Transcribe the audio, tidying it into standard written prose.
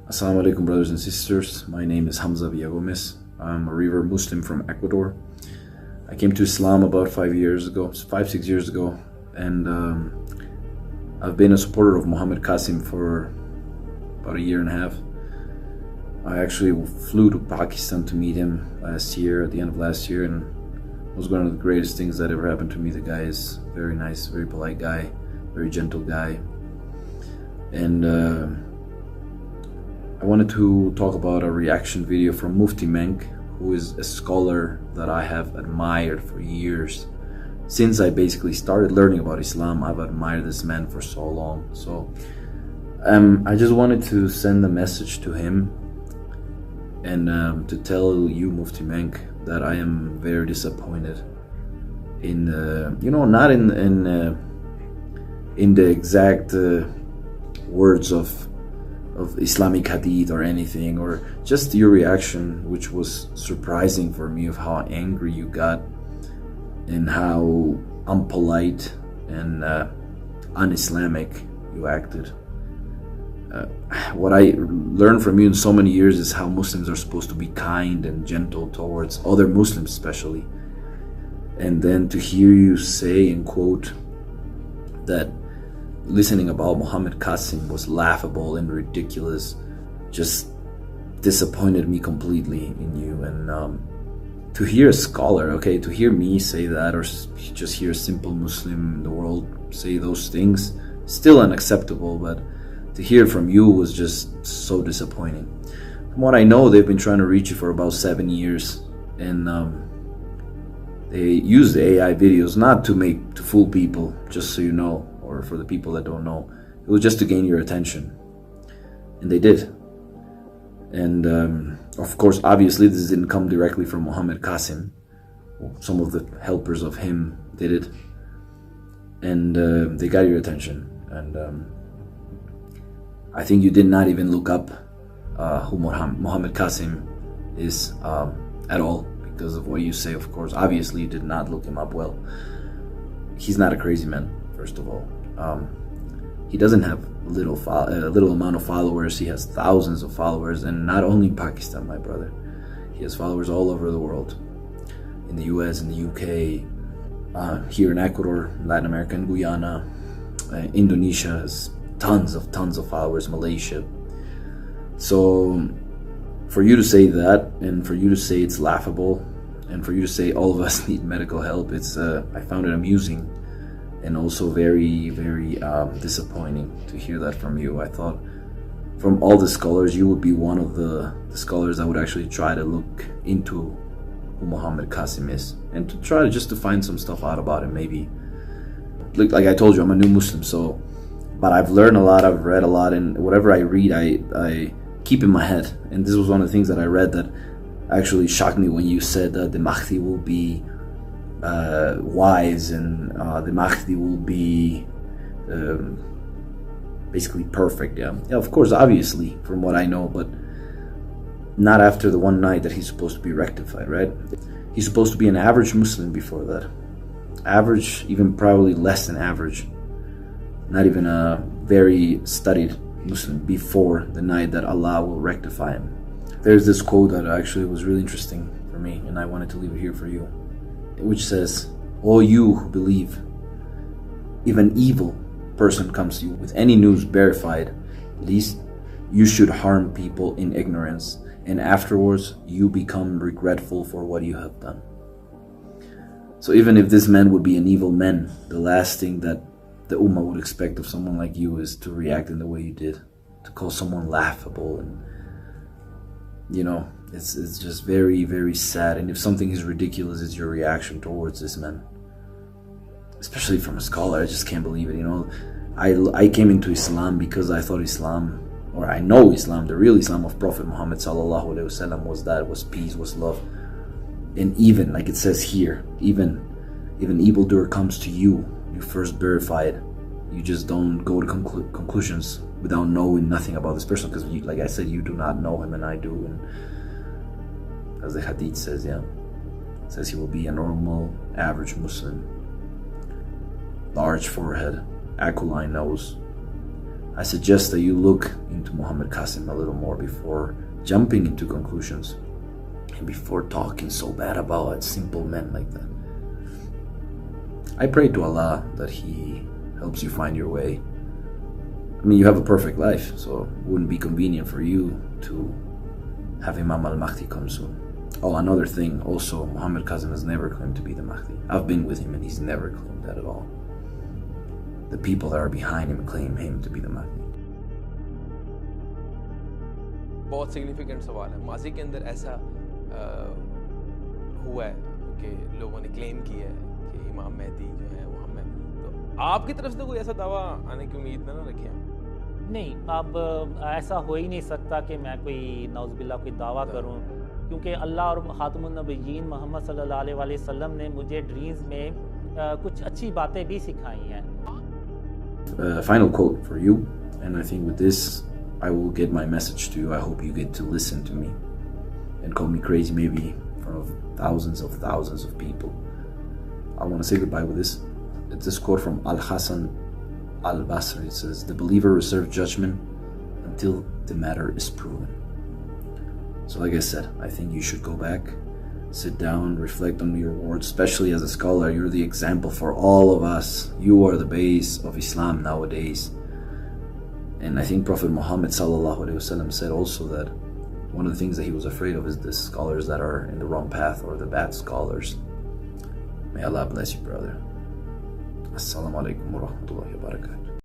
Assalamu alaikum, brothers and sisters. My name is Hamza Villagomez. I'm a revert Muslim from Ecuador. I came to Islam about 6 years ago, and I've been a supporter of Muhammad Qasim for about 1.5 years. I actually flew to Pakistan to meet him at the end of last year, and it was one of the greatest things that ever happened to me. The guy is very nice, very polite guy, very gentle guy. And I wanted to talk about a reaction video from Mufti Menk, who is a scholar that I have admired for years. Since I basically started learning about Islam, I've admired this man for so long. So I just wanted to send a message to him and to tell you, Mufti Menk, that I am very disappointed in not in the exact words of Islamic hadith or anything, or just your reaction, which was surprising for me, of how angry you got and how unpolite and un-Islamic you acted. What I learned from you in so many years is how Muslims are supposed to be kind and gentle towards other Muslims especially. And then to hear you say and quote that listening about Muhammad Qasim was laughable and ridiculous just disappointed me completely in you. And to hear a scholar, to hear me say that, or just hear a simple Muslim in the world say those things, still unacceptable, but to hear it from you was just so disappointing. From what I know, they've been trying to reach you for about 7 years, and they use the AI videos not to fool people, just so you know, or for the people that don't know. It was just to gain your attention, and they did. And of course, obviously, this didn't come directly from Muhammad Qasim. Some of the helpers of him did it, and they got your attention. And I think you did not even look up who Muhammad Qasim is at all, because of what you say. Of course, obviously, you did not look him up well. He's not a crazy man, first of all. He doesn't have a little amount of followers. He has thousands of followers, and not only in Pakistan, my brother. He has followers all over the world, in the US, in the UK, here in Ecuador, Latin America, in Guyana, Indonesia has tons of followers, Malaysia. So for you to say that, and for you to say it's laughable, and for you to say all of us need medical help, I found it amusing. And also very, very disappointing to hear that from you. I thought from all the scholars, you would be one of the scholars that would actually try to look into who Muhammad Qasim is, and to try to find some stuff out about him, maybe. Like I told you, I'm a new Muslim, but I've learned a lot, I've read a lot, and whatever I read, I keep in my head. And this was one of the things that I read that actually shocked me, when you said that the Mahdi will be wise, and the Mahdi will be basically perfect. Yeah, of course, obviously, from what I know, but not after the one night that he's supposed to be rectified, right? He's supposed to be an average Muslim before that. Average, even probably less than average. Not even a very studied Muslim before the night that Allah will rectify him. There's this quote that actually was really interesting for me, and I wanted to leave it here for you, which says, "All you who believe, if an evil person comes to you with any news verified, least you should harm people in ignorance, and afterwards you become regretful for what you have done." So even if this man would be an evil man, the last thing that the Ummah would expect of someone like you is to react in the way you did, to call someone laughable. And it's just very, very sad. And if something is ridiculous, it's your reaction towards this man, especially from a scholar. I just can't believe it. I came into Islam because I thought Islam, or I know Islam, the real Islam of Prophet Muhammad sallallahu alaihi wasallam, was peace, was love. And even, like it says here, even if an evildoer comes to you, you first verify it. You just don't go to conclusions without knowing nothing about this person, because like I said, you do not know him and I do. And as the hadith says, it says he will be a normal, average Muslim. Large forehead, aquiline nose, I suggest that you look into Muhammad Qasim a little more before jumping into conclusions and before talking so bad about simple men like that. I pray to Allah that He helps you find your way. I mean, you have a perfect life, so it wouldn't be convenient for you to have Imam al-Mahdi come soon. Oh, another thing, also, Muhammad Qasim has never claimed to be the Mahdi. I've been with him and he's never claimed that at all. The people that are behind him claim him to be the Mahdi. बहुत significant सवाल है. माजी के अंदर ऐसा हुआ है कि लोगों ने क्लेम किया है कि इमाम मेहदी जो है वो हमें, तो आपकी तरफ से कोई ऐसा दावा आने की उम्मीद ना रखें? नहीं, अब ऐसा हो ही नहीं सकता कि मैं कोई नौज़बिल्ला कोई दावा करूं, क्योंकि अल्लाह और खातमुन नबिय्यीन मोहम्मद सल्लल्लाहु अलैहि वसल्लम ने मुझे ड्रीम्स में कुछ अच्छी बातें भी सिखाई हैं. Final quote for you, and I think with this I will get my message to you. I hope you get to listen to me and call me crazy maybe in front of thousands of people. I want to say goodbye with this. It's this quote from Al-Hasan Al-Basri. It says, "The believer reserves judgment until the matter is proven." So like I said, I think you should go back, sit down, reflect on your words, especially as a scholar. You're the example for all of us. You are the base of Islam nowadays. And I think Prophet Muhammad ﷺ said also that one of the things that he was afraid of is the scholars that are in the wrong path, or the bad scholars. May Allah bless you, brother. Assalamu alaikum wa rahmatullahi wa barakatuh.